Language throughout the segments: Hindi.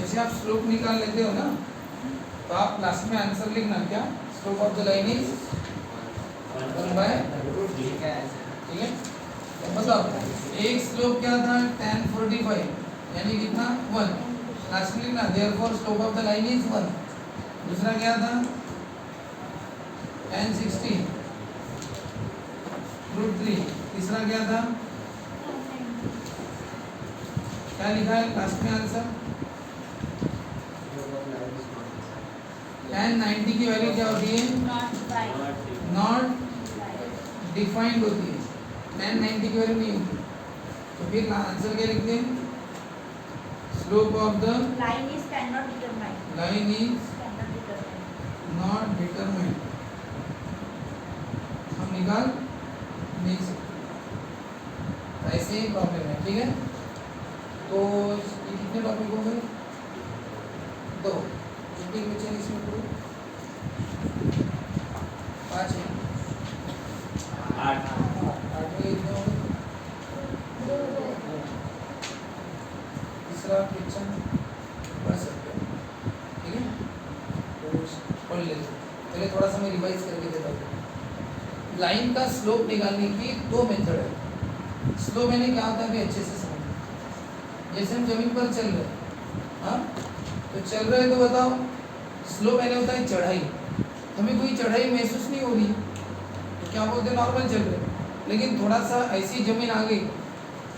जैसे आप स्लोप निकाल लेते हो ना, तो आप लास्ट में आंसर लिखना क्या, slope of the line is 1/√3। ठीक है, तो मतलब एक स्लोप क्या था tan 45 यानी कितना 1, लास्ट में लिखना therefore slope of the line is 1। दूसरा क्या था tan 60 √3। तीसरा क्या था, क्या लिखा है लास्ट में आंसर, tan 90 की वैल्यू क्या होती है, नॉट डिफाइंड होती है, tan 90 की वैल्यू नहीं होती। तो फिर आंसर क्या लिखते हैं, slope of the line is can not determine, line is can not determine. Not determined, हम निकाल नहीं सकते, ऐसे ही प्रॉब्लम है। ठीक है, तो ये कितने टॉपिक हो गए, 2, कितने बचे हैं इसमें पूरे, 5 है, 8 8 में इतने हो गए। तीसरा क्वेश्चन पढ़ सकते हैं, ठीक है, तो पढ़ लेते हैं। पहले थोड़ा सा मैं रिवाइज करके देता हूँ। लाइन का स्लोप निकालने की 2 मेथड है। स्लोप यानी क्या होता है अभी अच्छे से समझ, जैसे हम जमीन पर चल रहे हैं, हाँ, तो चल रहे हैं तो बताओ, स्लोप यानी होता है चढ़ाई, हमें कोई चढ़ाई महसूस नहीं हो रही, तो क्या बोलते हैं नॉर्मल चल रहे हैं। लेकिन थोड़ा सा ऐसी जमीन आ गई,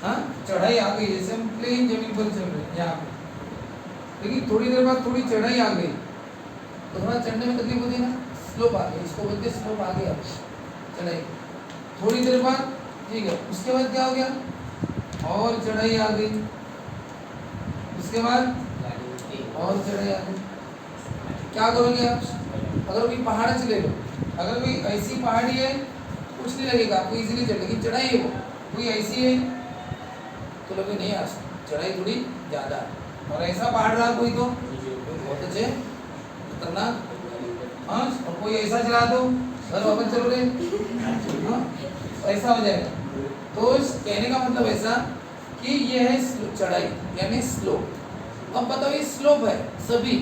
हाँ, चढ़ाई आ गई, जैसे हम प्लेन जमीन पर चल रहे हैं यहाँ पे, लेकिन थोड़ी देर बाद थोड़ी चढ़ाई आ गई, तो थोड़ा चढ़ने में तकलीफ होती है ना, स्लोप आ गई, इसको बोलते हैं स्लोप आ गया चढ़ाई। थोड़ी देर बाद ठीक है, उसके बाद क्या हो गया, और चढ़ाई आ गई, उसके बाद और चढ़ाई आ गई। क्या करोगे आप, अगर कोई पहाड़ से ले लो, अगर कोई ऐसी पहाड़ी है कुछ नहीं लगेगा आपको, इजीली चढ़, लेकिन चढ़ाई है वो कोई ऐसी है तो लोग नहीं आ सकते, चढ़ाई थोड़ी ज़्यादा है। और ऐसा पहाड़ रहा कोई तो बहुत अच्छे खतरनाक, हाँ, और कोई ऐसा चला दो घर वापस चलो रे, हाँ, ऐसा हो जाएगा। तो कहने का मतलब ऐसा कि ये है चढ़ाई यानी स्लोप। अब बताओ ये स्लोप है सभी,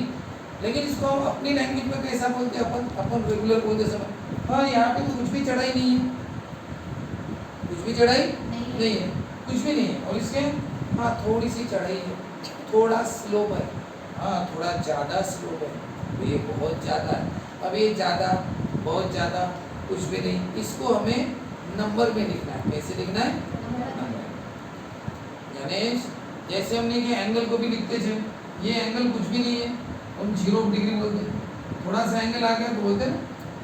लेकिन इसको हम अपनी लैंग्वेज में कैसा बोलते हैं, अपन रेगुलर बोलते समय, हाँ यहाँ पे तो कुछ भी चढ़ाई नहीं है, कुछ भी चढ़ाई नहीं है, कुछ भी नहीं है, और इसके हाँ थोड़ी सी चढ़ाई है, थोड़ा स्लोप है, हाँ थोड़ा ज़्यादा स्लोप है, तो ये बहुत ज़्यादा है। अब ये ज़्यादा बहुत ज़्यादा कुछ भी नहीं, इसको हमें नंबर में लिखना है। कैसे लिखना है, यानी जैसे हमने ये एंगल को भी लिखते थे, ये एंगल कुछ भी नहीं है, हम 0 डिग्री बोलते हैं, थोड़ा सा एंगल आ गया तो बोलते हैं ना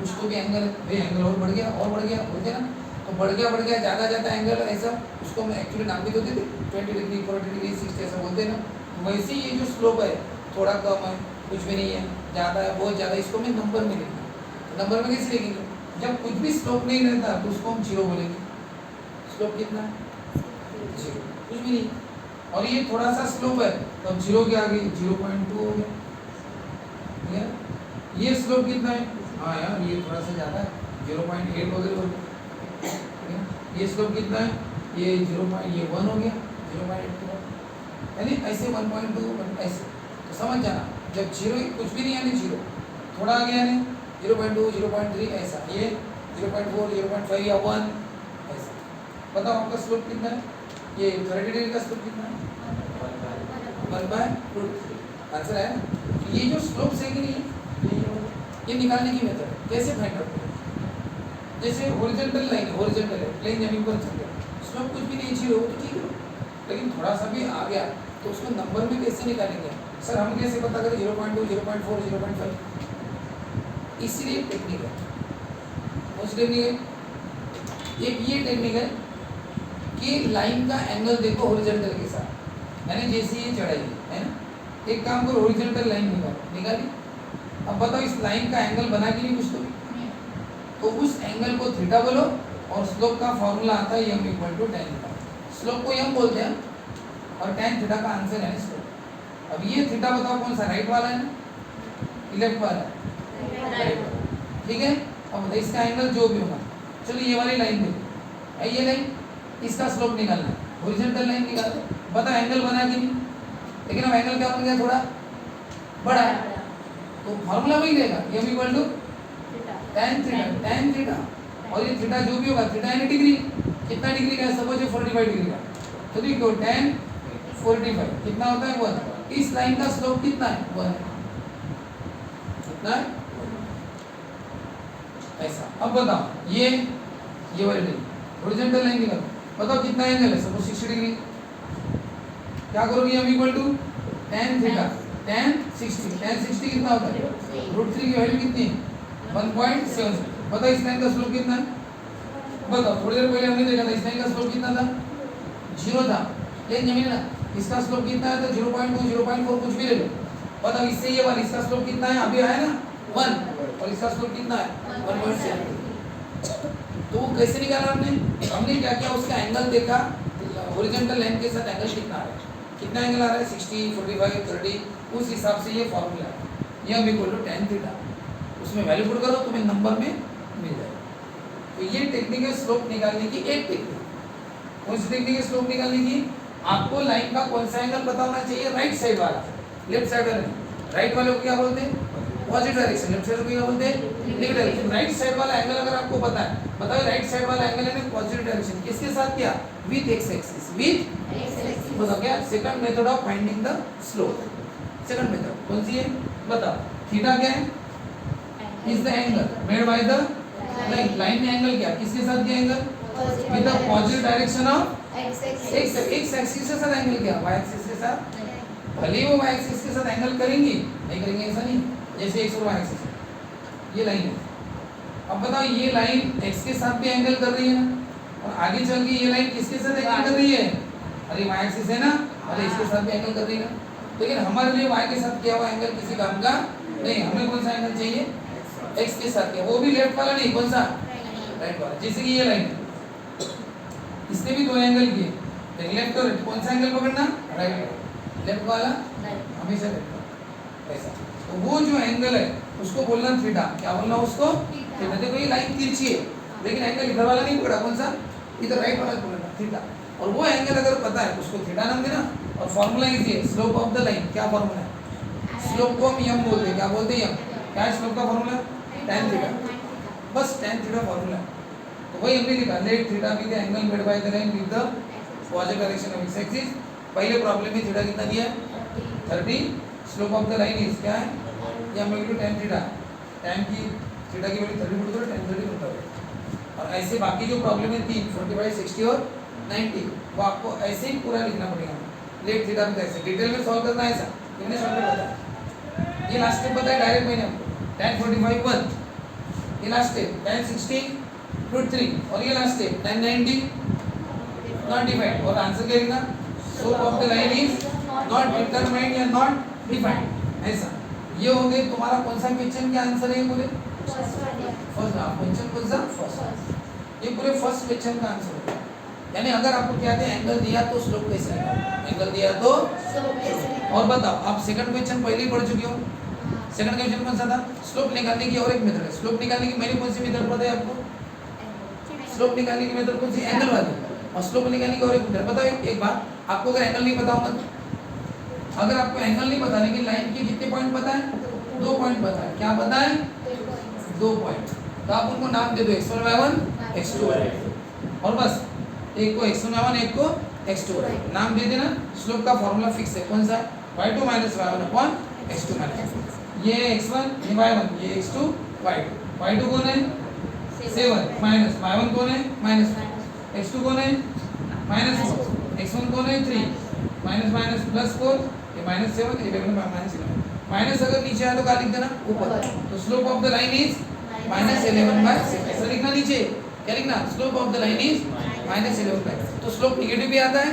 उसको भी एंगल, भाई एंगल और बढ़ गया बोलते हैं ना, तो बढ़ गया ज़्यादा एंगल ऐसा, उसको हम एक्चुअली नाम भी तो देते 20 डिग्री 40 डिग्री 60 ऐसा बोलते हैं ना। वैसे ये जो स्लोप है थोड़ा कम है, कुछ भी नहीं है, ज़्यादा है, बहुत ज़्यादा, इसको हमें नंबर में लिखना है। तो नंबर में कैसे लिखेंगे, जब कुछ भी स्लोप नहीं रहता तो उसको हम 0 बोलेंगे, स्लोप कितना है 0, कुछ भी नहीं। और ये थोड़ा सा स्लोप है तो अब 0 के आगे 0.2 हो गया, ठीक है। ये स्लोप कितना है, हाँ यार ये थोड़ा सा ज़्यादा है 0.8 वगैरह हो गया, ठीक है। ये स्लोप कितना है, ये 1 हो गया 0.8 के बाद, यानी ऐसे 1.2 ऐसे, तो समझ जाना जब 0 कुछ भी नहीं यानी 0, थोड़ा आ गया यानी 0.2 0.3 ऐसा, ये 0.4 0.5 या 1 ऐसा। बताओ आपका स्लोप कितना है, ये 30 डिग्री का स्लोप कितना है 1/√3, आंसर है ना। ये जो स्लोप है कि नहीं, ये निकालने की मेथड है। कैसे फाइंड आउट करें, जैसे हॉरिजॉन्टल लाइन हॉरिजॉन्टल है, प्लेन जमीन पर चल रहा है, स्लोप कुछ भी नहीं 0 तो ठीक है, लेकिन थोड़ा सा भी आ गया तो उसको नंबर में कैसे निकालेंगे सर, हम कैसे पता करें 0.2 0.4 0.5, इसीलिए टेक्निक है, कुछ टेक्निक है। एक ये टेक्निक है कि लाइन का एंगल देखो हॉरिजॉन्टल के साथ, यानी जैसे ये चढ़ाई है ना, एक काम करो हॉरिजॉन्टल लाइन निकाली, अब बताओ इस लाइन का एंगल बना कि नहीं कुछ तो उस एंगल को थीटा बोलो, और स्लोप का फॉर्मूला आता है m = tan थीटा, स्लोप को m बोलते हैं और tan थीटा का आंसर है स्लोप। अब ये थीटा बताओ कौन सा, राइट वाला है ना लेफ्ट वाला है, ठीक है। अब इसका एंगल जो भी होगा, चलो ये वाली लाइन देखो, ये लाइन इसका स्लोप निकालना है, हॉरिजॉन्टल लाइन निकालते, बता एंगल बना कि नहीं, लेकिन अब एंगल क्या बन गया थोड़ा बड़ा है, तो फॉर्मूला वही रहेगा m equal to tan theta और ये थीटा जो भी होगा थीटा यानी डिग्री, कितना डिग्री का है, सपोज ये 45 डिग्री का, तो देखो tan 45 कितना होता है 1। इस लाइन का स्लोप कितना है 1, कितना है ऐसा। अब बताओ ये वाली लाइन हॉरिजॉन्टल लाइन निकालो, बताओ कितना एंगल है, सपोज 60 डिग्री, क्या करोगे m equal to tan theta tan 60 कितना होता है √3 की वैल्यू कितनी है 1.7। बताओ इस लाइन का स्लोप कितना है, बताओ थोड़ी देर पहले हमने देखा था इस लाइन का स्लोप कितना था 0 था, लेकिन जमीन ना इसका स्लोप कितना है तो 0.2 0.4 कुछ भी ले लो। बताओ इससे ये वाला इसका स्लोप कितना है, अभी आया ना 1 और इसका स्लोप कितना है 1.7। तो वो कैसे निकाला हमने क्या किया, उसका एंगल देखा हॉरिजॉन्टल लाइन के साथ एंगल कितना आ रहा है, कितना एंगल आ रहा है 60 45 30, उस हिसाब से ये फॉर्मूला है ये हम इक्वल टू tan थीटा, उसमें वैल्यू पुट करो तुम्हें नंबर में मिल जाएगा। तो ये टेक्निक है स्लोप निकालने की, एक टेक्निक। कौन सी टेक्निक है स्लोप निकालने की, आपको लाइन का कौन सा एंगल पता होना चाहिए, राइट साइड वाला, लेफ्ट साइड वाला नहीं। राइट वाले को क्या बोलते हैं पॉजिटिव डायरेक्शन, लेफ्ट साइड को क्या बोलते हैं नेगेटिव डायरेक्शन। राइट साइड वाला एंगल अगर आपको पता है, बताओ राइट साइड वाला एंगल है ना पॉजिटिव डायरेक्शन, किसके साथ किया विथ एक्स एक्सिस, विथ बताओ क्या second method of finding the slope. Second method कौन सी है बताओ, थीटा क्या है is the angle made by the line, line में एंगल क्या किसके साथ किया angle with the positive direction of x axis के साथ एंगल क्या वाई एक्सिस के साथ, भले ही वो वाई एक्सिस के साथ एंगल करेंगे नहीं करेंगे ऐसा नहीं, जैसे एक्स और वाई एक्सिस ये लाइन है। अब बताओ ये लाइन एक्स के साथ भी एंगल कर रही है ना, और आगे चल के ये लाइन किसके साथ एंगल कर रही है, अरे वाई एक्सिस है ना, अरे इसके साथ भी एंगल कर रही है ना, लेकिन हमारे लिए वाई के साथ किया हुआ एंगल किसी काम का नहीं, हमें कौन सा एंगल चाहिए एक्स के साथ किया, वो भी लेफ्ट वाला नहीं, कौन सा राइट वाला। जैसे कि ये लाइन इसने भी दो एंगल किए, एक लेफ्ट और राइट, कौन सा एंगल पकड़ना राइट, लेफ्ट वाला हमेशा लेफ्ट ऐसा। तो वो जो एंगल है उसको बोलना थीटा, क्या बोलना उसको थीटा। देखो ये लाइन तिरछी है लेकिन एंगल इधर वाला नहीं पकड़ा, कौन सा इधर राइट वाला पकड़ना थीटा, और वो एंगल अगर पता है उसको थीटा नाम देना। और फॉर्मूला इजी है, स्लोप ऑफ द लाइन क्या फॉर्मूला है, स्लोप को हम यम बोलते हैं, क्या बोलते हैं यम, क्या है स्लोप का फॉर्मूला tan थीटा, बस tan थीटा फॉर्मूला। तो वही हमने लिखा let theta be the angle made by the line with the positive direction of x axis. पहले प्रॉब्लम में थीटा कितना दिया है 30, slope of the line is क्या है या हम लिखो tan थीटा, tan की थीटा की वैल्यू 30 पुट करो tan 30 होता है। और ऐसे बाकी जो प्रॉब्लम है 3 45 60 और 90 वो आपको ऐसे ही पूरा लिखना पड़ेगा। लेट थीटा में ऐसे डिटेल में सॉल्व करना है ऐसा, तुमने शॉर्टकट बताया, ये लास्ट स्टेप बताया डायरेक्ट मैंने आपको tan 45 1, ये लास्ट स्टेप tan 60 √3 और ये last step tan 90 not defined. और आंसर क्या लिखना, slope of the line is not determined या नॉट डिफाइंड ऐसा। ये हो गए तुम्हारा कौन सा क्वेश्चन के आंसर है, बोले फर्स्ट क्वेश्चन कौन सा फर्स्ट, ये पूरे फर्स्ट क्वेश्चन का आंसर है। यानी अगर आपको क्या है एंगल दिया तो स्लोप कैसे निकालना, एंगल दिया तो और बताओ आप सेकंड क्वेश्चन पहले ही पढ़ चुके हो। सेकंड क्वेश्चन कौन सा था, स्लोप निकालने की और एक मेथड है। स्लोप निकालने की मैंने कौन सी मेथड बताई आपको, स्लोप निकालने की मेथड कौन सी एंगल वाली, और स्लोप निकालने की और एक मेथड बताओ। एक बात आपको अगर एंगल नहीं पता होगा, अगर आपको एंगल नहीं पता लेकिन लाइन के कितने पॉइंट पता है 2 पॉइंट पता है, क्या पता है 2 पॉइंट, तो आप उनको नाम दे दो x1 y1 x2 और बस एक को x1 y1 एक को x2 नाम दे देना। स्लोप का फॉर्मूला फिक्स है कौन सा, y2 minus y1 upon x2 minus, ये x1 ये y1 ये x2 y2, y2 कौन है 7 माइनस y1 कौन है माइनस, x2 कौन है -4, x1 कौन है 3 माइनस माइनस प्लस 4, ये -7 ये -11 माइनस अगर नीचे आया तो क्या लिख देना ऊपर। तो slope of the line is -11/6 ऐसा लिखना नीचे, क्या लिखना slope of the line is -11/6। तो स्लोप नेगेटिव भी आता है,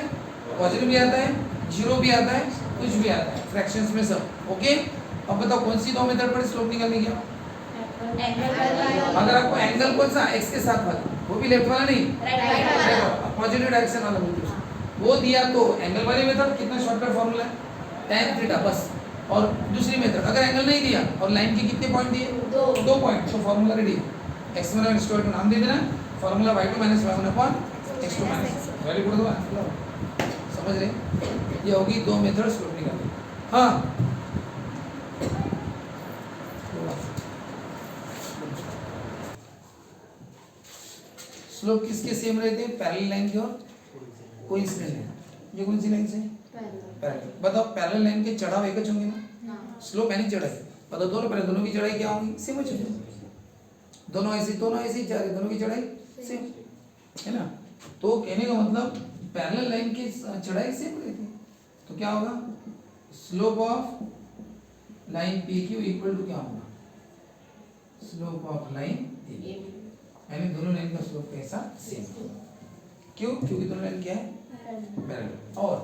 पॉजिटिव भी आता है, जीरो भी आता है, कुछ भी आता है फ्रैक्शंस में सब। ओके अब बताओ कौन सी दो मेथड पर स्लोप निकालने की, अगर आपको एंगल कौन सा एक्स के साथ वाला, वो भी लेफ्ट वाला नहीं पॉजिटिव डायरेक्शन वाला बोलते हैं, वो दिया तो एंगल वाली मेथड कितना शॉर्टकट फॉर्मूला है tan थीटा बस। और दूसरी मेथड अगर एंगल नहीं दिया और लाइन के कितने पॉइंट दिए 2 पॉइंट, तो फॉर्मूला रेडी है x1 और x2 को नाम दे देना, formula y2 minus y1 upon x2 minus value put दो, समझ रहे। ये होगी 2 मेथड स्लोप निकालने। हाँ स्लोप किसके सेम रहते हैं? पैरेलल लाइन के और कोइंसिडेंट लाइन। ये कौन सी लाइन से? पैरेलल। बताओ पैरेलल लाइन के चढ़ाव एक होंगे ना, स्लोप यानी चढ़ाई। बताओ दोनों पहले दोनों की चढ़ाई क्या होगी? सेम हो जाएगी। दोनों ऐसे जा रहे, दोनों की चढ़ाई सेम है ना। तो कहने का मतलब पैरेलल लाइन की चढ़ाई सेम रहती है। तो क्या होगा? Slope of line P Q equal to क्या होगा? स्लोप ऑफ लाइन यानी दोनों लाइन का स्लोप कैसा? सेम। क्यों? क्योंकि दोनों लाइन क्या है? पैरेलल। और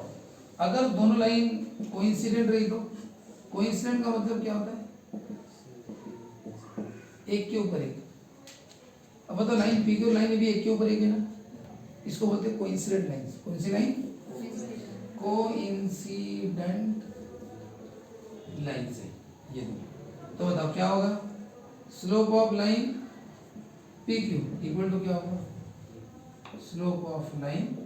अगर दोनों लाइन कोइंसिडेंट रही तो कोइंसिडेंट का मतलब क्या होता है? एक के ऊपर एक। अब बताओ लाइन पी क्यू लाइन भी एक के ऊपर एक है ना, इसको बोलते हैं कोइंसिडेंट लाइन। कौन सी लाइन? कोइंसिडेंट लाइन से ये दो। तो बताओ क्या होगा? Slope of line P Q equal to क्या होगा? स्लोप ऑफ लाइन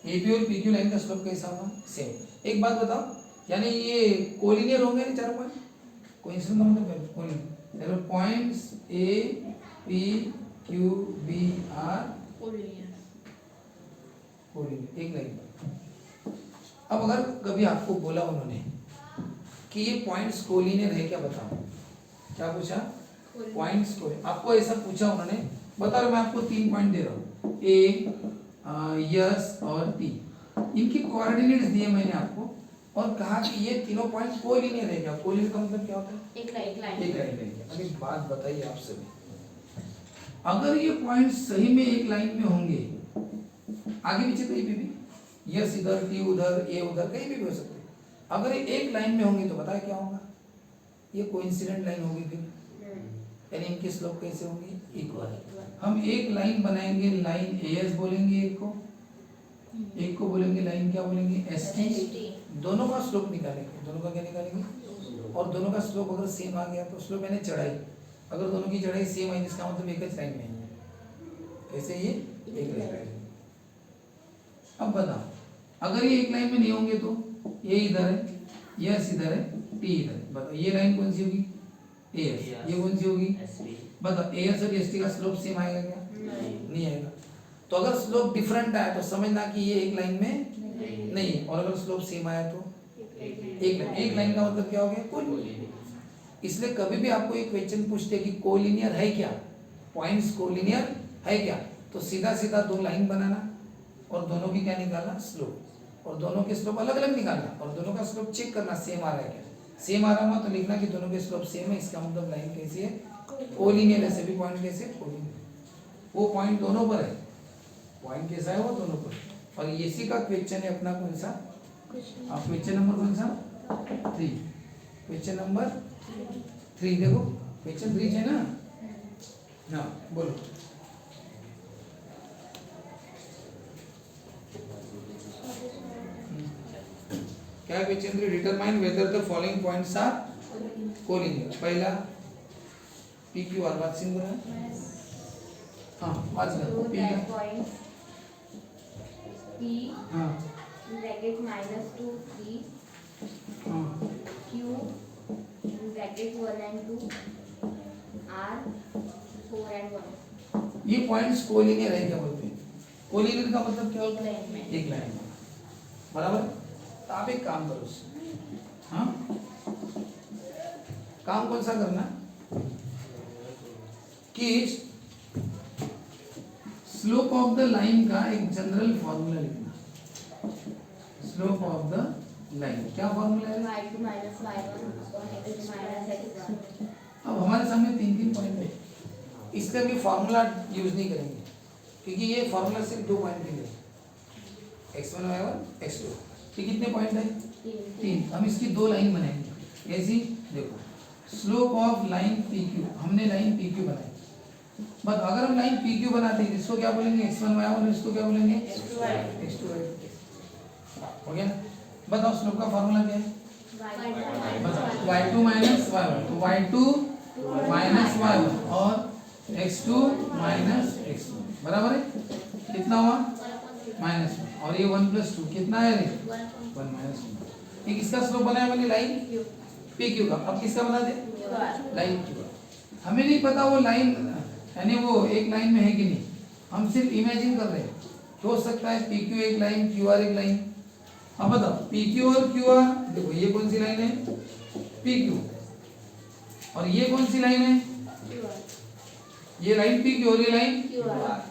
एपी और पीक्यू लाइन का स्लोप कैसा होगा? सेम। एक बात बताओ, यानी ये कोलिनियर होंगे ना चारों पॉइंट? कोइंसिडेंट का मतलब collinear. Points A P Q B are collinear, एक लाइन पर। अब अगर कभी आपको बोला उन्होंने कि ये पॉइंट्स कोलिनियर है क्या, बताओ। क्या पूछा? पॉइंट्स को आपको ऐसा पूछा उन्होंने, बताओ। मैं आपको 3 पॉइंट दे रहा हूँ, ए यस और टी। इनकी कोऑर्डिनेट्स दिए मैंने आपको और कहा कि ये तीनों पॉइंट कोलिनियर है क्या? कोलिनियर का मतलब क्या होता है? एक लाइन है। अभी बात बताइए आप सभी, अगर ये पॉइंट सही में एक लाइन में होंगे, आगे पीछे कहीं भी यस इधर, टी उधर, ए उधर, कहीं भी हो सकते हैं। अगर ये एक लाइन में होंगे तो बताए क्या होगा? ये कोइंसिडेंट लाइन होगी। फिर यानी इनकी स्लोप कैसे होगी? इक्वल। हम एक लाइन बनाएंगे, लाइन एएस बोलेंगे एक को बोलेंगे लाइन क्या बोलेंगे? एसटी। दोनों का स्लोप निकालेंगे। दोनों का क्या निकालेंगे? और दोनों का स्लोप अगर सेम आ गया तो स्लोप यानी चढ़ाई, अगर दोनों की चढ़ाई सेम है इसका मतलब एक ही लाइन में है। कैसे? ये एक लाइन में। अब बताओ, अगर ये एक लाइन में नहीं होंगे तो ये इधर है, यस इधर है, टी इधर है। बताओ ये लाइन कौन सी होगी? एएस। ये कौन सी होगी? बताओ एएस और एसटी का स्लोप सेम आएगा क्या? नहीं आएगा। तो अगर स्लोप डिफरेंट आया तो समझना कि ये एक लाइन में नहीं है, और अगर स्लोप सेम आया तो एक लाइन का मतलब क्या हो गया? कोलिनियर। इसलिए कभी भी आपको एक क्वेश्चन पूछते कि कोलिनियर है क्या, पॉइंट्स कोलिनियर है क्या, तो सीधा सीधा दो लाइन बनाना और दोनों की क्या निकालना? स्लोप। और दोनों के स्लोप अलग अलग निकालना और दोनों का स्लोप चेक करना सेम आ रहा है क्या। सेम आ रहा हो तो लिखना कि दोनों के स्लोप सेम है, इसका मतलब लाइन कैसी है? कोलिनियर है। सभी पॉइंट कैसे? कोलिनियर। वो पॉइंट दोनों पर है, पॉइंट कैसा है? वो दोनों पर। और इसी का क्वेश्चन है अपना कौन सा? आप क्वेश्चन नंबर कौन सा? 3। क्वेश्चन नंबर 3 देखो, क्वेश्चन 3 है ना। हाँ बोलो। क्या question 3? Determine whether the following points are collinear. पहला पी क्यू आर बात सिंगल है। हाँ आज P bracket -2 3 Q bracket 1 and 2 R 4 and 1। ये पॉइंट्स कोलिनियर है क्या बोलते हैं? कोलिनियर का मतलब क्या होता है? एक लाइन में। एक लाइन में, बराबर। तो आप एक काम करो, हाँ काम कौन सा करना कि स्लोप ऑफ द लाइन का एक जनरल फॉर्मूला लिखना। स्लोप ऑफ द लाइन क्या फॉर्मूला है? y2 minus y1 upon x minus x1। अब हमारे सामने 3 पॉइंट है, इसलिए हम ये फॉर्मूला यूज नहीं करेंगे क्योंकि ये फॉर्मूला सिर्फ 2 पॉइंट के लिए, x1 y1 x2। ये कितने पॉइंट है? 3। हम इसकी 2 लाइन बनाएंगे ऐसी। देखो स्लोप ऑफ लाइन PQ, हमने लाइन PQ बनाई, बट अगर हम लाइन PQ बनाते हैं इसको क्या बोलेंगे? x1 y1, इसको क्या बोलेंगे? x2 y2। हो गया? बताओ स्लोप का फॉर्मूला क्या है? y2 minus y1, तो y2 minus y1 और x2 minus x1 बराबर है। कितना हुआ? -1। और ये 1 + 2 कितना है? 1 -1। एक इसका स्लोप बनाया मैंने लाइन PQ का। अब किसका बना दे? Line Q। हमें नहीं पता वो लाइन यानी वो एक लाइन में है कि नहीं, हम सिर्फ इमेजिन कर रहे हैं कि हो सकता है पी क्यू एक लाइन, क्यू आर एक लाइन। अब बताओ पी क्यू और क्यू आर, देखो ये कौन सी लाइन है, पी क्यू, और ये कौन सी लाइन है, ये लाइन पी क्यू और ये लाइन,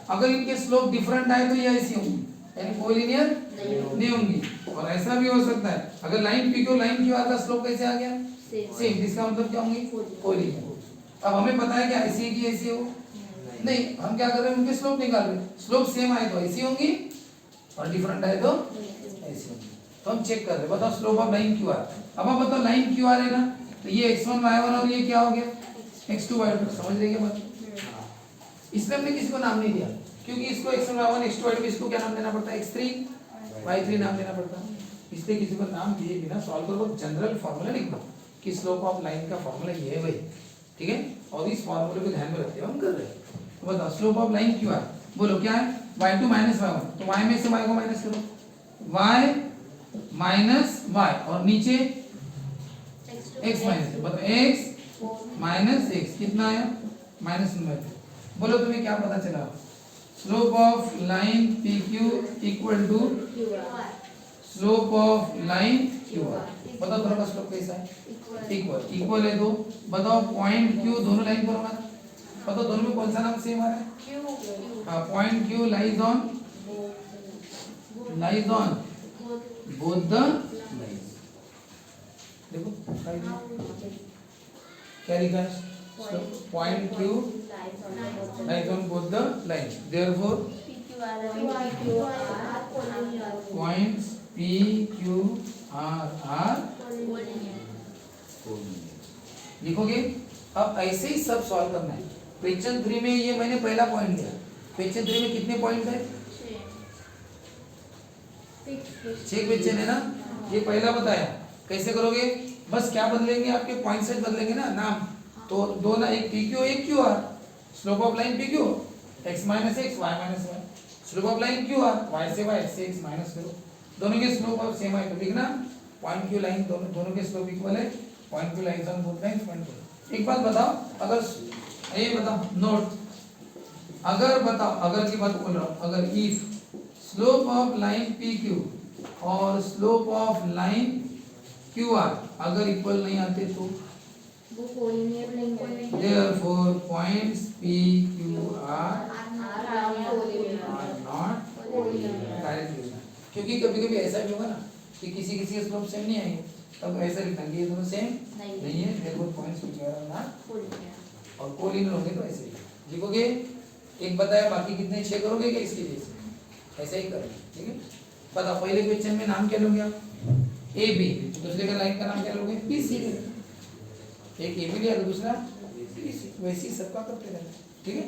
अगर इनके स्लोप डिफरेंट आए तो ये ऐसी होंगी, यानी कोलिनियर नहीं होंगी। और ऐसा भी हो सकता है अगर line P Q line Q are का स्लोप कैसे आ गया, सेम, इसका मतलब क्या होंगी, कोलिनियर। अब हमें पता है कि ऐसी है कि ऐसी हो, नहीं, हम क्या कर रहे हैं, उनके स्लोप निकाल रहे हैं, स्लोप सेम आए तो ऐसी होंगी और डिफरेंट आए तो ऐसी होंगी। तो हम चेक कर रहे हैं, बताओ slope of line Q are. अब आप बताओ लाइन क्यू आर है ना, तो ये x1 y1 और ये क्या हो गया, x2 y2, समझ रहे हैं बात। इसलिए हमने किसी को नाम नहीं दिया, क्योंकि इसको x1 y1 x2 y2, इसको क्या नाम देना पड़ता है, x3 y3 नाम देना पड़ता है। इसलिए किसी को नाम दिए बिना सॉल्व करो, जनरल फॉर्मूला लिख दो कि स्लोप ऑफ लाइन का फॉर्मूला ये है भाई, ठीक है, और इस फॉर्मूले को ध्यान में रखते हुए हम कर रहे हैं। तो बताओ slope of line Q are, बोलो क्या है, y2 माइनस y1, तो y में से y को माइनस करो, y माइनस y और नीचे x माइनस, बताओ x माइनस x कितना आया, माइनस नंबर। बोलो तुम्हें क्या पता चला, slope of line P Q equal to slope of line Q R. बताओ दोनों का स्लोप कैसा है, इक्वल, इक्वल है तो बताओ पॉइंट क्यू दोनों लाइन पर होगा, बताओ दोनों में कौन सा नाम सेम आ रहा है, हाँ, point Q lies on both the lines. देखो क्या लिखा है, point Q lies on both the lines, therefore points P Q are लिखोगे। अब ऐसे ही सब सॉल्व करना है। क्वेश्चन 3 में ये मैंने पहला पॉइंट लिया, क्वेश्चन 3 में कितने पॉइंट है, 6 क्वेश्चन है ना, ये पहला बताया। कैसे करोगे, बस क्या बदलेंगे, आपके पॉइंट सेट बदलेंगे ना, नाम तो दो ना, एक पी क्यू एक Q R, slope of line P Q x minus x y minus y, slope of line Q R y से y से x माइनस करो, दोनों के स्लोप ऑफ सेम है तो लिखना पॉइंट क्यू लाइन दोनों के स्लोप इक्वल है, point Q line on both lines point Q. एक बात बताओ, अगर ये बताओ नोट, अगर बताओ, अगर की बात बोल रहा हूँ, अगर if slope of line P Q और slope of line Q R अगर इक्वल नहीं आते तो therefore points p q r are not correct। क्योंकि कभी कभी ऐसा भी होगा ना कि किसी किसी के स्लोप सेम नहीं आएंगे, तब ऐसा लिखना कि ये दोनों सेम नहीं है, therefore points p q r are not, और कोलिनियर होंगे तो ऐसे ही लिखोगे। एक बताया, बाकी कितने 6 करोगे क्या इसके लिए, ऐसा ही करोगे, ठीक है। बताओ पहले क्वेश्चन में नाम क्या लोगे आप, ए बी, दूसरे का लाइन का नाम क्या लोगे, बी सी, एक ए बी लिया तो दूसरा बी सी, वैसे ही सबका करते रहना, ठीक है।